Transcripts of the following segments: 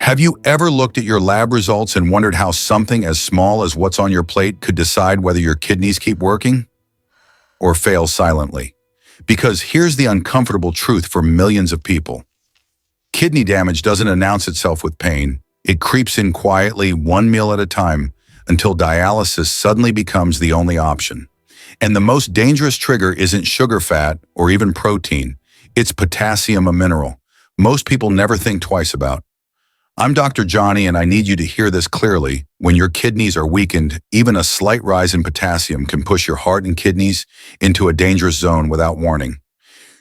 Have you ever looked at your lab results and wondered how something as small as what's on your plate could decide whether your kidneys keep working or fail silently? Because here's the uncomfortable truth for millions of people. Kidney damage doesn't announce itself with pain. It creeps in quietly, one meal at a time, until dialysis suddenly becomes the only option. And the most dangerous trigger isn't sugar, fat, or even protein. It's potassium, a mineral most people never think twice about. I'm Dr. Johnny, and I need you to hear this clearly. When your kidneys are weakened, even a slight rise in potassium can push your heart and kidneys into a dangerous zone without warning.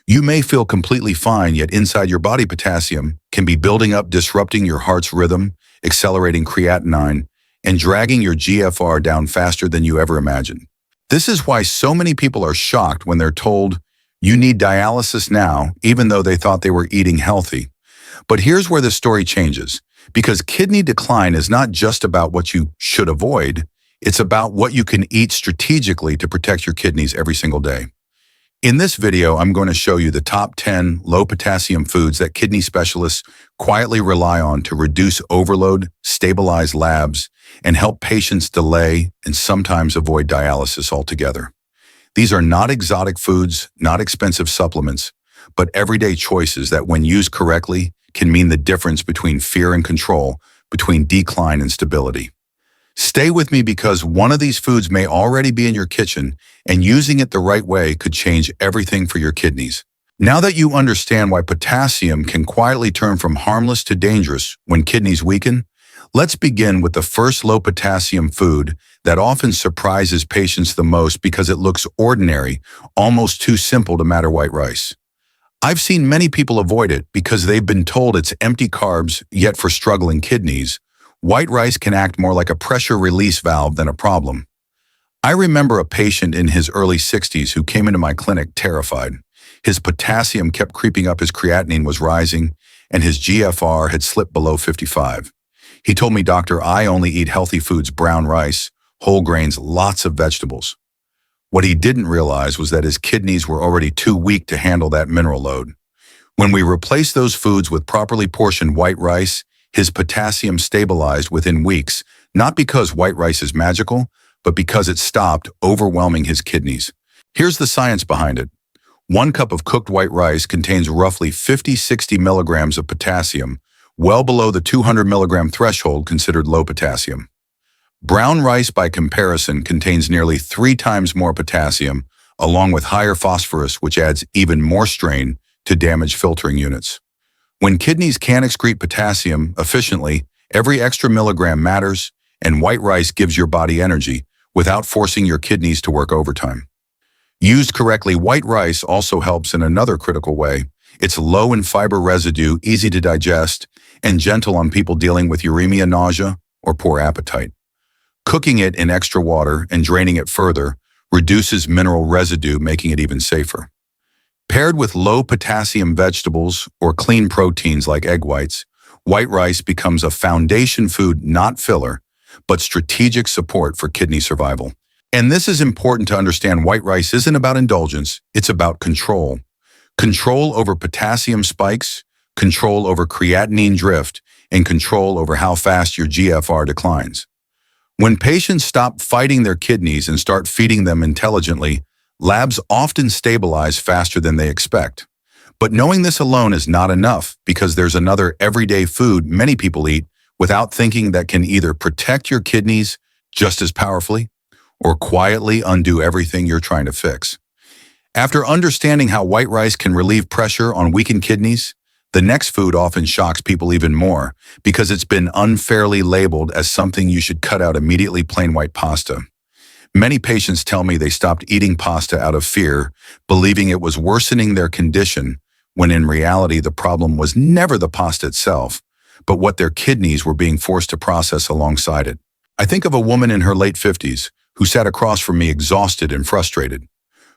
You may feel completely fine, yet inside your body potassium can be building up, disrupting your heart's rhythm, accelerating creatinine, and dragging your GFR down faster than you ever imagined. This is why so many people are shocked when they're told, you need dialysis now, even though they thought they were eating healthy. But here's where the story changes. Because kidney decline is not just about what you should avoid, it's about what you can eat strategically to protect your kidneys every single day. In this video, I'm going to show you the top 10 low-potassium foods that kidney specialists quietly rely on to reduce overload, stabilize labs, and help patients delay and sometimes avoid dialysis altogether. These are not exotic foods, not expensive supplements, but everyday choices that, when used correctly, can mean the difference between fear and control, between decline and stability. Stay with me, because one of these foods may already be in your kitchen, and using it the right way could change everything for your kidneys. Now that you understand why potassium can quietly turn from harmless to dangerous when kidneys weaken, let's begin with the first low-potassium food that often surprises patients the most because it looks ordinary, almost too simple to matter: white rice. I've seen many people avoid it because they've been told it's empty carbs, yet for struggling kidneys, white rice can act more like a pressure release valve than a problem. I remember a patient in his early 60s who came into my clinic terrified. His potassium kept creeping up, his creatinine was rising, and his GFR had slipped below 55. He told me, "Doctor, I only eat healthy foods, brown rice, whole grains, lots of vegetables." What he didn't realize was that his kidneys were already too weak to handle that mineral load. When we replaced those foods with properly portioned white rice, his potassium stabilized within weeks, not because white rice is magical, but because it stopped overwhelming his kidneys. Here's the science behind it. 1 cup of cooked white rice contains roughly 50–60 milligrams of potassium, well below the 200 milligram threshold considered low potassium. Brown rice, by comparison, contains nearly 3 times more potassium, along with higher phosphorus, which adds even more strain to damage filtering units. When kidneys can't excrete potassium efficiently, every extra milligram matters, and white rice gives your body energy without forcing your kidneys to work overtime. Used correctly, white rice also helps in another critical way. It's low in fiber residue, easy to digest, and gentle on people dealing with uremia, nausea, or poor appetite. Cooking it in extra water and draining it further reduces mineral residue, making it even safer. Paired with low-potassium vegetables or clean proteins like egg whites, white rice becomes a foundation food, not filler, but strategic support for kidney survival. And this is important to understand. White rice isn't about indulgence, it's about control. Control over potassium spikes, control over creatinine drift, and control over how fast your GFR declines. When patients stop fighting their kidneys and start feeding them intelligently, labs often stabilize faster than they expect. But knowing this alone is not enough, because there's another everyday food many people eat without thinking that can either protect your kidneys just as powerfully or quietly undo everything you're trying to fix. After understanding how white rice can relieve pressure on weakened kidneys, the next food often shocks people even more because it's been unfairly labeled as something you should cut out immediately: plain white pasta. Many patients tell me they stopped eating pasta out of fear, believing it was worsening their condition, when in reality the problem was never the pasta itself, but what their kidneys were being forced to process alongside it. I think of a woman in her late 50s who sat across from me exhausted and frustrated.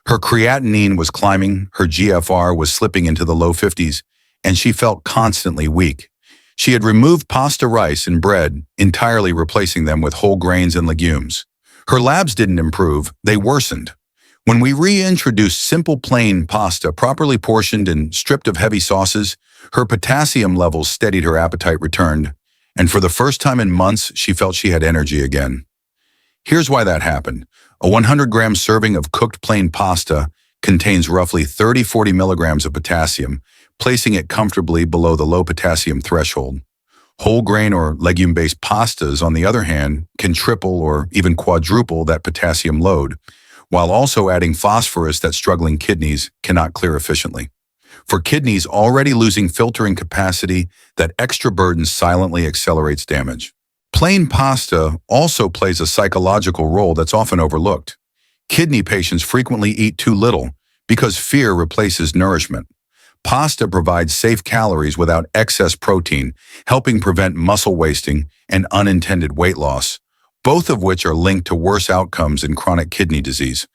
Her creatinine was climbing, her GFR was slipping into the low 50s, and she felt constantly weak. She had removed pasta, rice, and bread, entirely replacing them with whole grains and legumes. Her labs didn't improve, they worsened. When we reintroduced simple plain pasta, properly portioned and stripped of heavy sauces, her potassium levels steadied, her appetite returned, And for the first time in months, she felt she had energy again. Here's why that happened. A 100-gram serving of cooked plain pasta contains roughly 30–40 milligrams of potassium, placing it comfortably below the low-potassium threshold. Whole grain or legume-based pastas, on the other hand, can triple or even quadruple that potassium load, while also adding phosphorus that struggling kidneys cannot clear efficiently. For kidneys already losing filtering capacity, that extra burden silently accelerates damage. Plain pasta also plays a psychological role that's often overlooked. Kidney patients frequently eat too little because fear replaces nourishment. Pasta provides safe calories without excess protein, helping prevent muscle wasting and unintended weight loss, both of which are linked to worse outcomes in chronic kidney disease.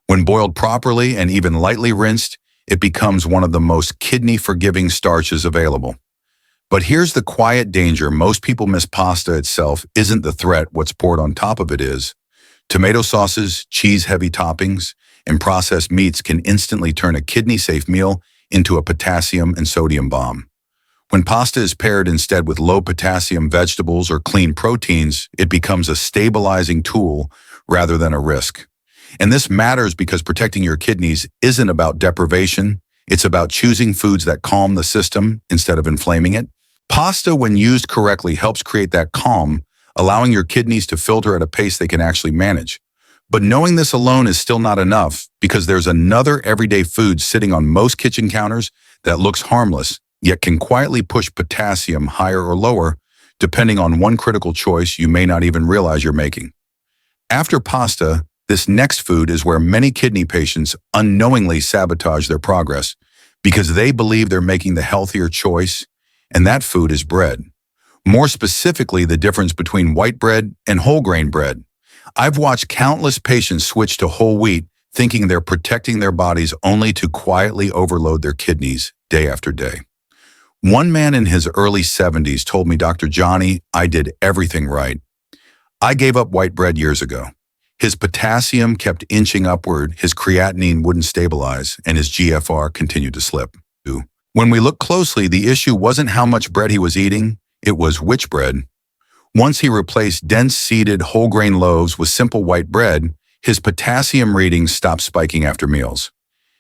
When boiled properly and even lightly rinsed, it becomes one of the most kidney-forgiving starches available. But here's the quiet danger: most people miss pasta itself isn't the threat, what's poured on top of it is. Tomato sauces, cheese-heavy toppings, and processed meats can instantly turn a kidney-safe meal into a potassium and sodium bomb. When pasta is paired instead with low-potassium vegetables or clean proteins, it becomes a stabilizing tool rather than a risk. And this matters because protecting your kidneys isn't about deprivation, it's about choosing foods that calm the system instead of inflaming it. Pasta, when used correctly, helps create that calm, allowing your kidneys to filter at a pace they can actually manage. But knowing this alone is still not enough, because there's another everyday food sitting on most kitchen counters that looks harmless, yet can quietly push potassium higher or lower, depending on one critical choice you may not even realize you're making. After pasta, this next food is where many kidney patients unknowingly sabotage their progress because they believe they're making the healthier choice, and that food is bread. More specifically, the difference between white bread and whole grain bread. I've watched countless patients switch to whole wheat, thinking they're protecting their bodies, only to quietly overload their kidneys day after day. One man in his early 70s told me, "Dr. Johnny, I did everything right. I gave up white bread years ago. His potassium kept inching upward, his creatinine wouldn't stabilize, and his GFR continued to slip." When we looked closely, the issue wasn't how much bread he was eating, it was which bread. Once he replaced dense-seeded whole grain loaves with simple white bread, his potassium readings stopped spiking after meals.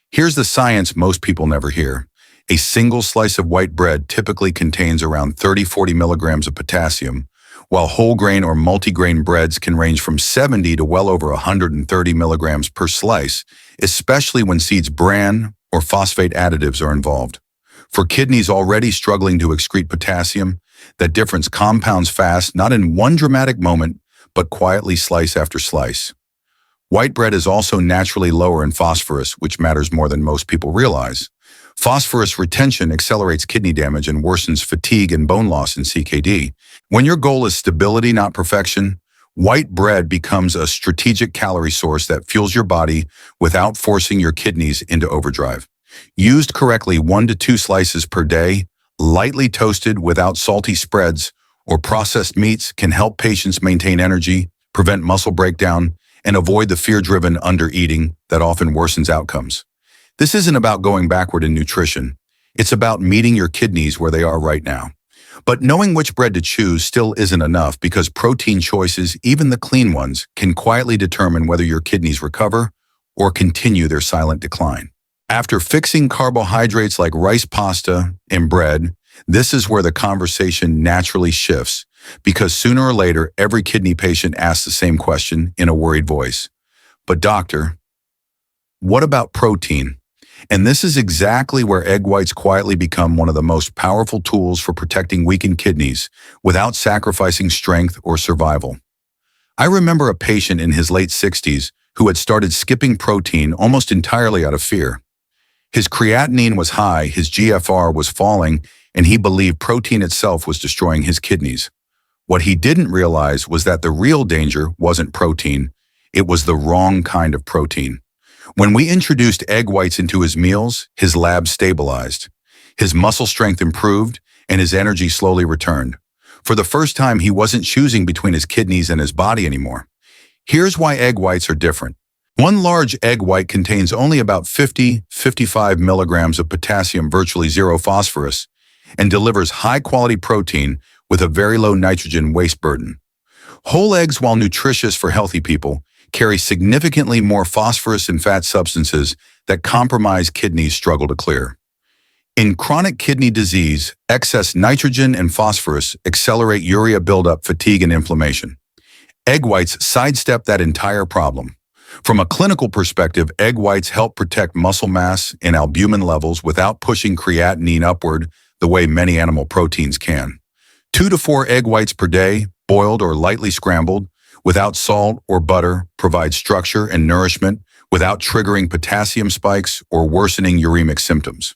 Here's the science most people never hear. A single slice of white bread typically contains around 30–40 milligrams of potassium, while whole grain or multigrain breads can range from 70 to well over 130 milligrams per slice, especially when seeds bran or phosphate additives are involved. For kidneys already struggling to excrete potassium, that difference compounds fast, not in one dramatic moment, but quietly slice after slice. White bread is also naturally lower in phosphorus, which matters more than most people realize. Phosphorus retention accelerates kidney damage and worsens fatigue and bone loss in CKD. When your goal is stability, not perfection, white bread becomes a strategic calorie source that fuels your body without forcing your kidneys into overdrive. Used correctly, 1 to 2 slices per day, lightly toasted without salty spreads or processed meats, can help patients maintain energy, prevent muscle breakdown, and avoid the fear-driven undereating that often worsens outcomes. This isn't about going backward in nutrition. It's about meeting your kidneys where they are right now. But knowing which bread to choose still isn't enough, because protein choices, even the clean ones, can quietly determine whether your kidneys recover or continue their silent decline. After fixing carbohydrates like rice, pasta, and bread, this is where the conversation naturally shifts, because sooner or later, every kidney patient asks the same question in a worried voice. "But doctor, what about protein?" And this is exactly where egg whites quietly become one of the most powerful tools for protecting weakened kidneys without sacrificing strength or survival. I remember a patient in his late 60s who had started skipping protein almost entirely out of fear. His creatinine was high, his GFR was falling, and he believed protein itself was destroying his kidneys. What he didn't realize was that the real danger wasn't protein, it was the wrong kind of protein. When we introduced egg whites into his meals, his labs stabilized. His muscle strength improved, and his energy slowly returned. For the first time, he wasn't choosing between his kidneys and his body anymore. Here's why egg whites are different. One large egg white contains only about 50–55 milligrams of potassium, virtually zero phosphorus, and delivers high-quality protein with a very low nitrogen waste burden. Whole eggs, while nutritious for healthy people, carry significantly more phosphorus and fat substances that compromised kidneys struggle to clear. In chronic kidney disease, excess nitrogen and phosphorus accelerate urea buildup, fatigue, and inflammation. Egg whites sidestep that entire problem. From a clinical perspective, egg whites help protect muscle mass and albumin levels without pushing creatinine upward the way many animal proteins can. 2 to 4 egg whites per day, boiled or lightly scrambled, without salt or butter, provide structure and nourishment without triggering potassium spikes or worsening uremic symptoms.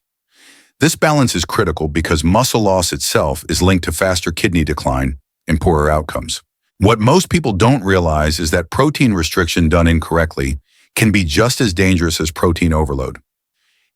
This balance is critical because muscle loss itself is linked to faster kidney decline and poorer outcomes. What most people don't realize is that protein restriction done incorrectly can be just as dangerous as protein overload.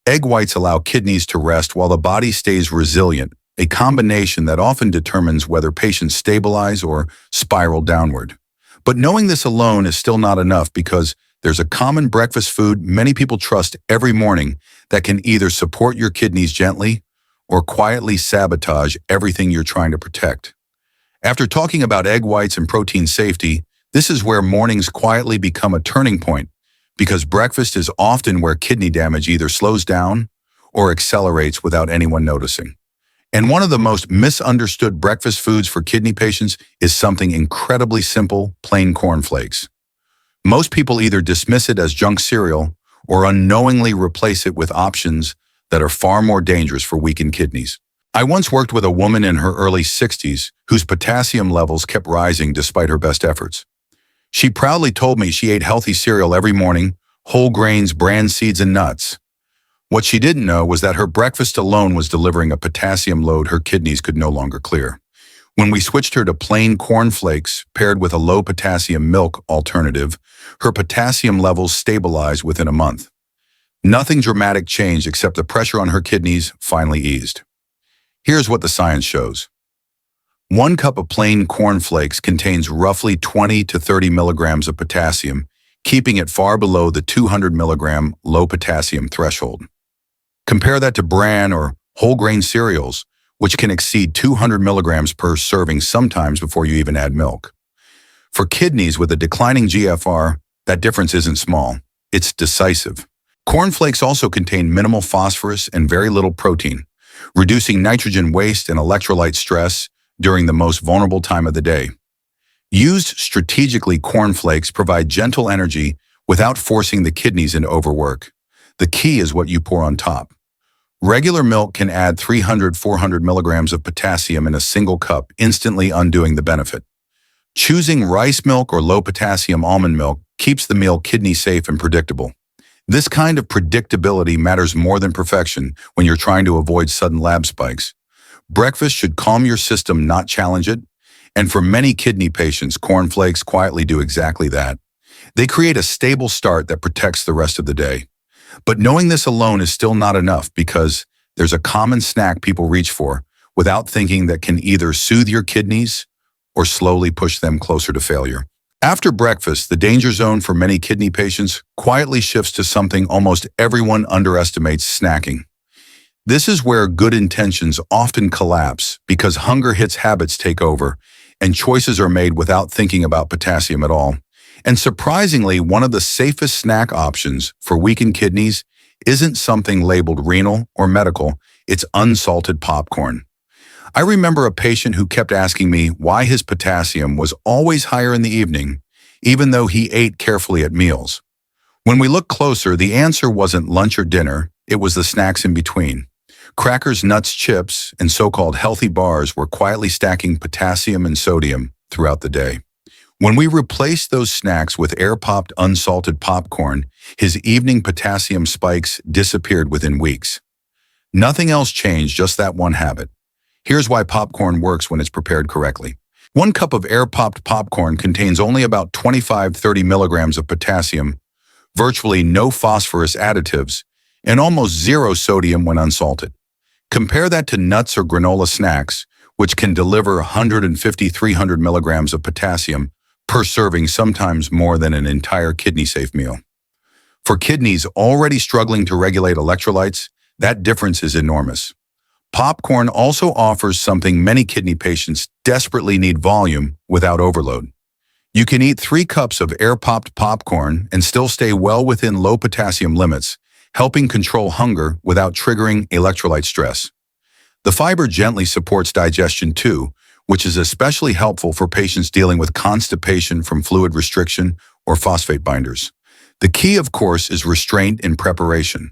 Egg whites allow kidneys to rest while the body stays resilient, a combination that often determines whether patients stabilize or spiral downward. But knowing this alone is still not enough because there's a common breakfast food many people trust every morning that can either support your kidneys gently or quietly sabotage everything you're trying to protect. After talking about egg whites and protein safety, this is where mornings quietly become a turning point because breakfast is often where kidney damage either slows down or accelerates without anyone noticing. And one of the most misunderstood breakfast foods for kidney patients is something incredibly simple: plain cornflakes. Most people either dismiss it as junk cereal or unknowingly replace it with options that are far more dangerous for weakened kidneys. I once worked with a woman in her early 60s whose potassium levels kept rising despite her best efforts. She proudly told me she ate healthy cereal every morning, whole grains, bran seeds, and nuts. What she didn't know was that her breakfast alone was delivering a potassium load her kidneys could no longer clear. When we switched her to plain cornflakes paired with a low-potassium milk alternative, her potassium levels stabilized within a month. Nothing dramatic changed except the pressure on her kidneys finally eased. Here's what the science shows. 1 cup of plain cornflakes contains roughly 20 to 30 milligrams of potassium, keeping it far below the 200 milligram low-potassium threshold. Compare that to bran or whole grain cereals, which can exceed 200 milligrams per serving sometimes before you even add milk. For kidneys with a declining GFR, that difference isn't small, it's decisive. Cornflakes also contain minimal phosphorus and very little protein, reducing nitrogen waste and electrolyte stress during the most vulnerable time of the day. Used strategically, cornflakes provide gentle energy without forcing the kidneys into overwork. The key is what you pour on top. Regular milk can add 300-400 milligrams of potassium in a single cup, instantly undoing the benefit. Choosing rice milk or low-potassium almond milk keeps the meal kidney safe and predictable. This kind of predictability matters more than perfection when you're trying to avoid sudden lab spikes. Breakfast should calm your system, not challenge it. And for many kidney patients, cornflakes quietly do exactly that. They create a stable start that protects the rest of the day. But knowing this alone is still not enough because there's a common snack people reach for without thinking that can either soothe your kidneys or slowly push them closer to failure. After breakfast, the danger zone for many kidney patients quietly shifts to something almost everyone underestimates: snacking. This is where good intentions often collapse because hunger hits, habits take over, and choices are made without thinking about potassium at all. And surprisingly, one of the safest snack options for weakened kidneys isn't something labeled renal or medical, it's unsalted popcorn. I remember a patient who kept asking me why his potassium was always higher in the evening, even though he ate carefully at meals. When we looked closer, the answer wasn't lunch or dinner, it was the snacks in between. Crackers, nuts, chips, and so-called healthy bars were quietly stacking potassium and sodium throughout the day. When we replaced those snacks with air-popped unsalted popcorn, his evening potassium spikes disappeared within weeks. Nothing else changed, just that one habit. Here's why popcorn works when it's prepared correctly. 1 cup of air-popped popcorn contains only about 25-30 milligrams of potassium, virtually no phosphorus additives, and almost zero sodium when unsalted. Compare that to nuts or granola snacks, which can deliver 150-300 milligrams of potassium per serving, sometimes more than an entire kidney-safe meal. For kidneys already struggling to regulate electrolytes, that difference is enormous. Popcorn also offers something many kidney patients desperately need: volume without overload. You can eat 3 cups of air-popped popcorn and still stay well within low potassium limits, helping control hunger without triggering electrolyte stress. The fiber gently supports digestion too, which is especially helpful for patients dealing with constipation from fluid restriction or phosphate binders. The key, of course, is restraint in preparation.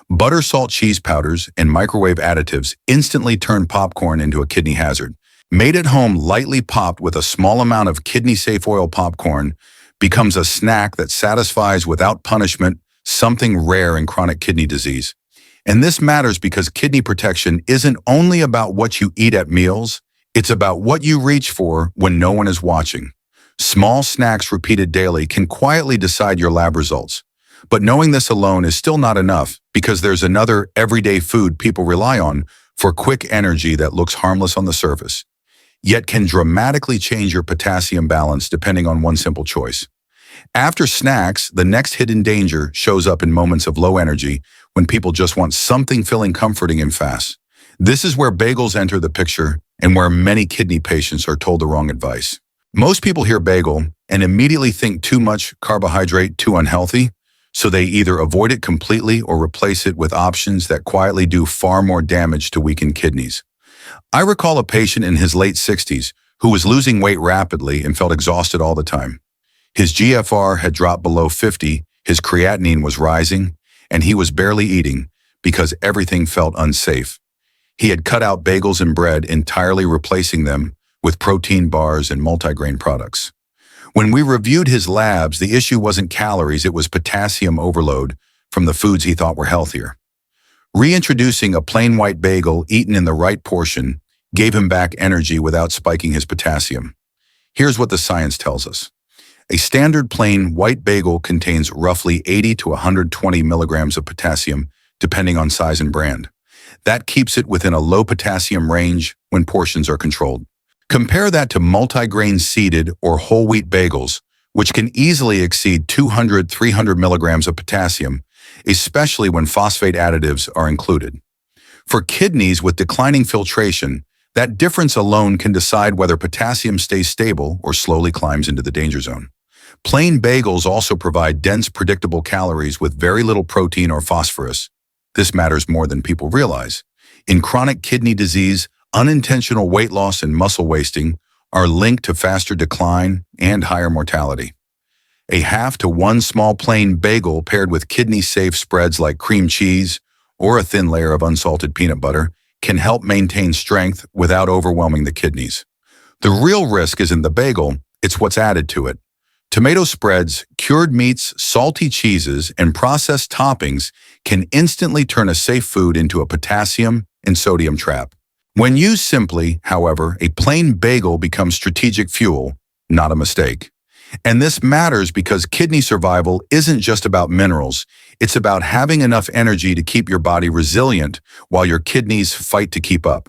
Butter, salt, cheese powders, and microwave additives instantly turn popcorn into a kidney hazard. Made at home, lightly popped with a small amount of kidney-safe oil popcorn becomes a snack that satisfies without punishment, something rare in chronic kidney disease. And this matters because kidney protection isn't only about what you eat at meals, it's about what you reach for when no one is watching. Small snacks repeated daily can quietly decide your lab results. But knowing this alone is still not enough, because there's another everyday food people rely on for quick energy that looks harmless on the surface, yet can dramatically change your potassium balance depending on one simple choice. After snacks, the next hidden danger shows up in moments of low energy when people just want something filling, comforting, and fast. This is where bagels enter the picture and where many kidney patients are told the wrong advice. Most people hear bagel and immediately think too much carbohydrate, too unhealthy, so they either avoid it completely or replace it with options that quietly do far more damage to weakened kidneys. I recall a patient in his late 60s who was losing weight rapidly and felt exhausted all the time. His GFR had dropped below 50, his creatinine was rising, and he was barely eating because everything felt unsafe. He had cut out bagels and bread, entirely replacing them with protein bars and multigrain products. When we reviewed his labs, the issue wasn't calories, it was potassium overload from the foods he thought were healthier. Reintroducing a plain white bagel eaten in the right portion gave him back energy without spiking his potassium. Here's what the science tells us. A standard plain white bagel contains roughly 80 to 120 milligrams of potassium, depending on size and brand. That keeps it within a low potassium range when portions are controlled. Compare that to multigrain seeded or whole wheat bagels, which can easily exceed 200-300 milligrams of potassium, especially when phosphate additives are included. For kidneys with declining filtration, that difference alone can decide whether potassium stays stable or slowly climbs into the danger zone. Plain bagels also provide dense, predictable calories with very little protein or phosphorus. This matters more than people realize. In chronic kidney disease, unintentional weight loss and muscle wasting are linked to faster decline and higher mortality. A half to one small plain bagel paired with kidney-safe spreads like cream cheese or a thin layer of unsalted peanut butter can help maintain strength without overwhelming the kidneys. The real risk isn't the bagel, it's what's added to it. Tomato spreads, cured meats, salty cheeses, and processed toppings can instantly turn a safe food into a potassium and sodium trap. When used simply, however, a plain bagel becomes strategic fuel, not a mistake. And this matters because kidney survival isn't just about minerals, it's about having enough energy to keep your body resilient while your kidneys fight to keep up.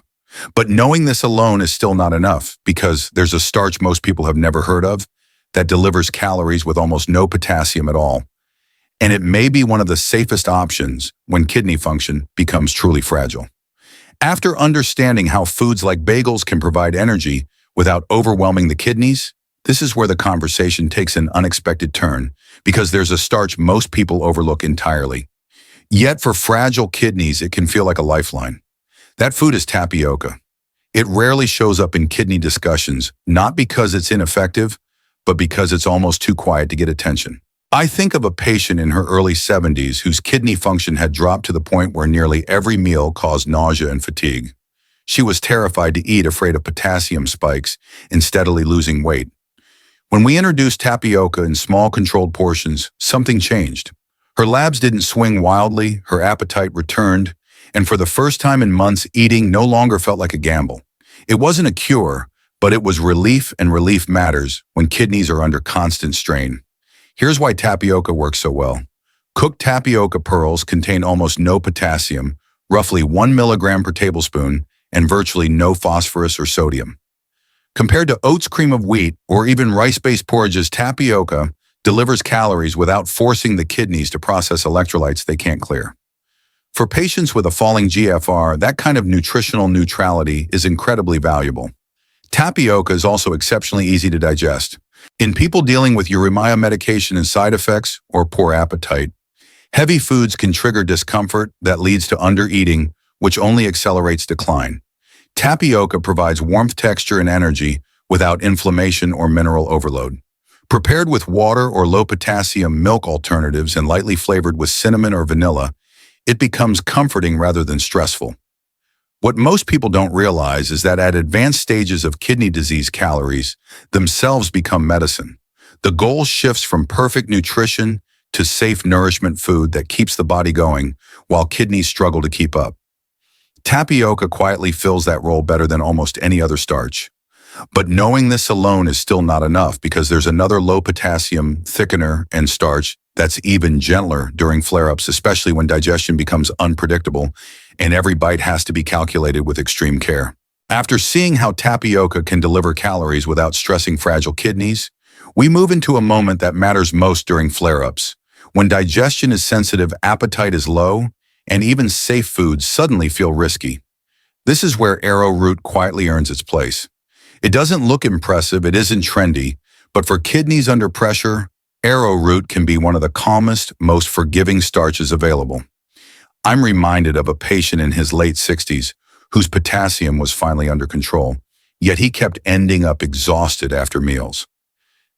But knowing this alone is still not enough, because there's a starch most people have never heard of that delivers calories with almost no potassium at all. And it may be one of the safest options when kidney function becomes truly fragile. After understanding how foods like bagels can provide energy without overwhelming the kidneys, this is where the conversation takes an unexpected turn, because there's a starch most people overlook entirely. Yet for fragile kidneys, it can feel like a lifeline. That food is tapioca. It rarely shows up in kidney discussions, not because it's ineffective, but because it's almost too quiet to get attention. I think of a patient in her early 70s whose kidney function had dropped to the point where nearly every meal caused nausea and fatigue. She was terrified to eat, afraid of potassium spikes, and steadily losing weight. When we introduced tapioca in small controlled portions, something changed. Her labs didn't swing wildly, her appetite returned, and for the first time in months, eating no longer felt like a gamble. It wasn't a cure, but it was relief, and relief matters when kidneys are under constant strain. Here's why tapioca works so well. Cooked tapioca pearls contain almost no potassium, roughly 1 milligram per tablespoon, and virtually no phosphorus or sodium. Compared to oats, cream of wheat, or even rice-based porridges, tapioca delivers calories without forcing the kidneys to process electrolytes they can't clear. For patients with a falling GFR, that kind of nutritional neutrality is incredibly valuable. Tapioca is also exceptionally easy to digest. In people dealing with uremia medication and side effects or poor appetite, heavy foods can trigger discomfort that leads to undereating, which only accelerates decline. Tapioca provides warmth, texture, and energy without inflammation or mineral overload. Prepared with water or low-potassium milk alternatives and lightly flavored with cinnamon or vanilla, it becomes comforting rather than stressful. What most people don't realize is that at advanced stages of kidney disease, calories themselves become medicine. The goal shifts from perfect nutrition to safe nourishment food that keeps the body going while kidneys struggle to keep up. Tapioca quietly fills that role better than almost any other starch. But knowing this alone is still not enough because there's another low-potassium thickener and starch that's even gentler during flare-ups, especially when digestion becomes unpredictable and every bite has to be calculated with extreme care. After seeing how tapioca can deliver calories without stressing fragile kidneys, we move into a moment that matters most during flare-ups. When digestion is sensitive, appetite is low, and even safe foods suddenly feel risky. This is where Arrowroot quietly earns its place. It doesn't look impressive, it isn't trendy, but for kidneys under pressure, Arrowroot can be one of the calmest, most forgiving starches available. I'm reminded of a patient in his late 60s whose potassium was finally under control, yet he kept ending up exhausted after meals.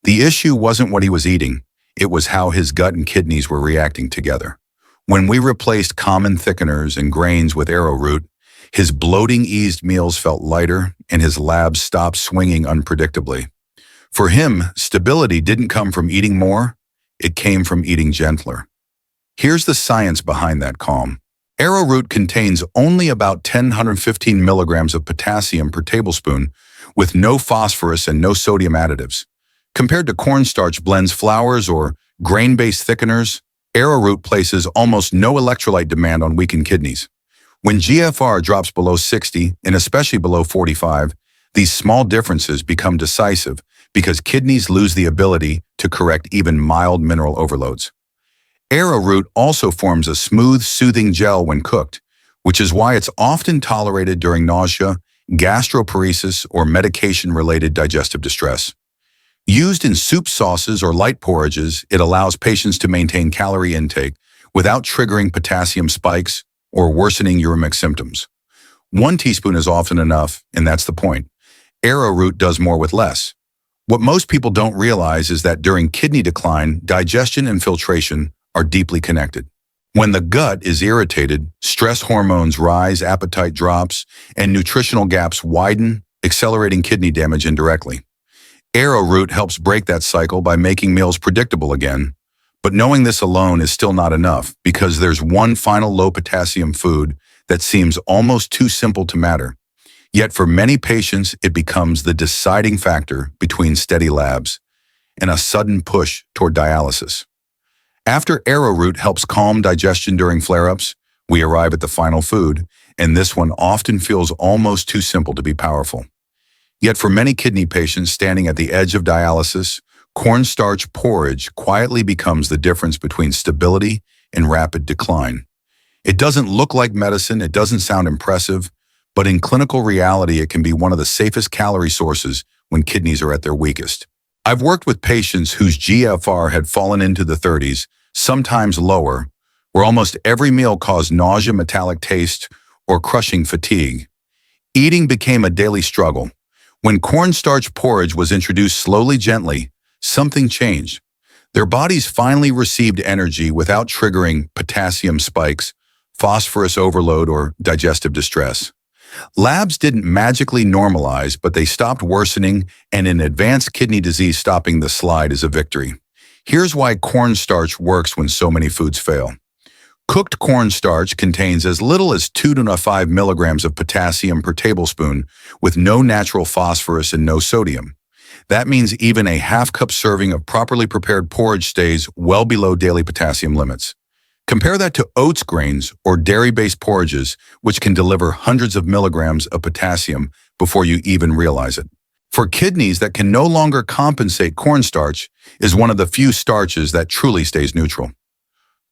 The issue wasn't what he was eating, it was how his gut and kidneys were reacting together. When we replaced common thickeners and grains with Arrowroot, his bloating eased, meals felt lighter, and his labs stopped swinging unpredictably. For him, stability didn't come from eating more, it came from eating gentler. Here's the science behind that calm. Arrowroot contains only about 1,015 milligrams of potassium per tablespoon, with no phosphorus and no sodium additives. Compared to cornstarch blends, flours, or grain-based thickeners, Arrowroot places almost no electrolyte demand on weakened kidneys. When GFR drops below 60, and especially below 45, these small differences become decisive because kidneys lose the ability to correct even mild mineral overloads. Arrowroot also forms a smooth, soothing gel when cooked, which is why it's often tolerated during nausea, gastroparesis, or medication-related digestive distress. Used in soup sauces or light porridges, it allows patients to maintain calorie intake without triggering potassium spikes or worsening uremic symptoms. 1 teaspoon is often enough, and that's the point. Arrowroot does more with less. What most people don't realize is that during kidney decline, digestion and filtration are deeply connected. When the gut is irritated, stress hormones rise, appetite drops, and nutritional gaps widen, accelerating kidney damage indirectly. Arrowroot helps break that cycle by making meals predictable again, but knowing this alone is still not enough because there's one final low-potassium food that seems almost too simple to matter. Yet for many patients, it becomes the deciding factor between steady labs and a sudden push toward dialysis. After Arrowroot helps calm digestion during flare-ups, we arrive at the final food, and this one often feels almost too simple to be powerful. Yet for many kidney patients standing at the edge of dialysis, cornstarch porridge quietly becomes the difference between stability and rapid decline. It doesn't look like medicine, it doesn't sound impressive, but in clinical reality, it can be one of the safest calorie sources when kidneys are at their weakest. I've worked with patients whose GFR had fallen into the 30s, sometimes lower, where almost every meal caused nausea, metallic taste, or crushing fatigue. Eating became a daily struggle. When cornstarch porridge was introduced slowly, gently, something changed. Their bodies finally received energy without triggering potassium spikes, phosphorus overload, or digestive distress. Labs didn't magically normalize, but they stopped worsening, and in advanced kidney disease, stopping the slide is a victory. Here's why cornstarch works when so many foods fail. Cooked cornstarch contains as little as 2 to 5 milligrams of potassium per tablespoon with no natural phosphorus and no sodium. That means even a half-cup serving of properly prepared porridge stays well below daily potassium limits. Compare that to oats grains or dairy-based porridges, which can deliver hundreds of milligrams of potassium before you even realize it. For kidneys that can no longer compensate, cornstarch is one of the few starches that truly stays neutral.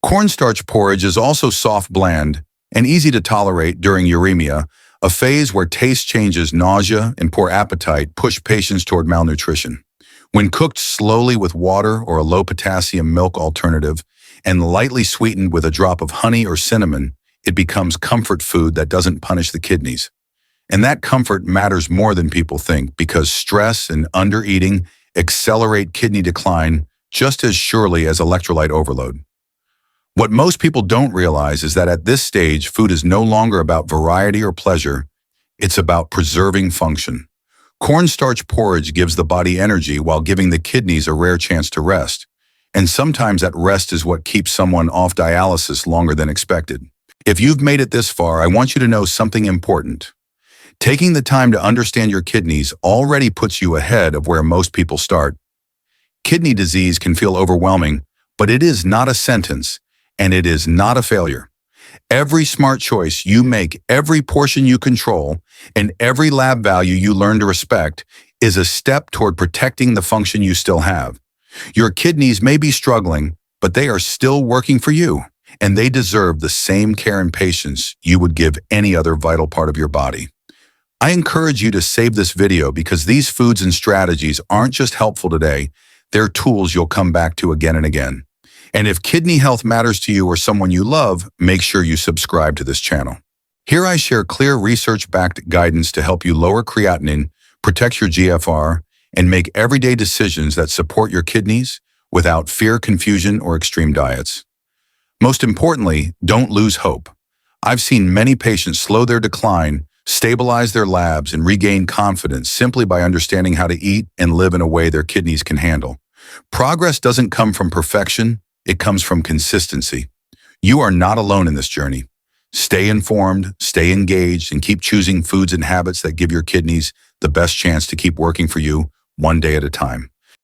Cornstarch porridge is also soft, bland, and easy to tolerate during uremia, a phase where taste changes, nausea, and poor appetite push patients toward malnutrition. When cooked slowly with water or a low-potassium milk alternative and lightly sweetened with a drop of honey or cinnamon, it becomes comfort food that doesn't punish the kidneys. And that comfort matters more than people think because stress and undereating accelerate kidney decline just as surely as electrolyte overload. What most people don't realize is that at this stage, food is no longer about variety or pleasure, it's about preserving function. Cornstarch porridge gives the body energy while giving the kidneys a rare chance to rest. And sometimes that rest is what keeps someone off dialysis longer than expected. If you've made it this far, I want you to know something important. Taking the time to understand your kidneys already puts you ahead of where most people start. Kidney disease can feel overwhelming, but it is not a sentence, and it is not a failure. Every smart choice you make, every portion you control, and every lab value you learn to respect is a step toward protecting the function you still have. Your kidneys may be struggling, but they are still working for you, and they deserve the same care and patience you would give any other vital part of your body. I encourage you to save this video because these foods and strategies aren't just helpful today, they're tools you'll come back to again and again. And if kidney health matters to you or someone you love, make sure you subscribe to this channel. Here I share clear research-backed guidance to help you lower creatinine, protect your GFR, and make everyday decisions that support your kidneys without fear, confusion, or extreme diets. Most importantly, don't lose hope. I've seen many patients slow their decline, stabilize their labs, and regain confidence simply by understanding how to eat and live in a way their kidneys can handle. Progress doesn't come from perfection, it comes from consistency. You are not alone in this journey. Stay informed, stay engaged, and keep choosing foods and habits that give your kidneys the best chance to keep working for you one day at a time.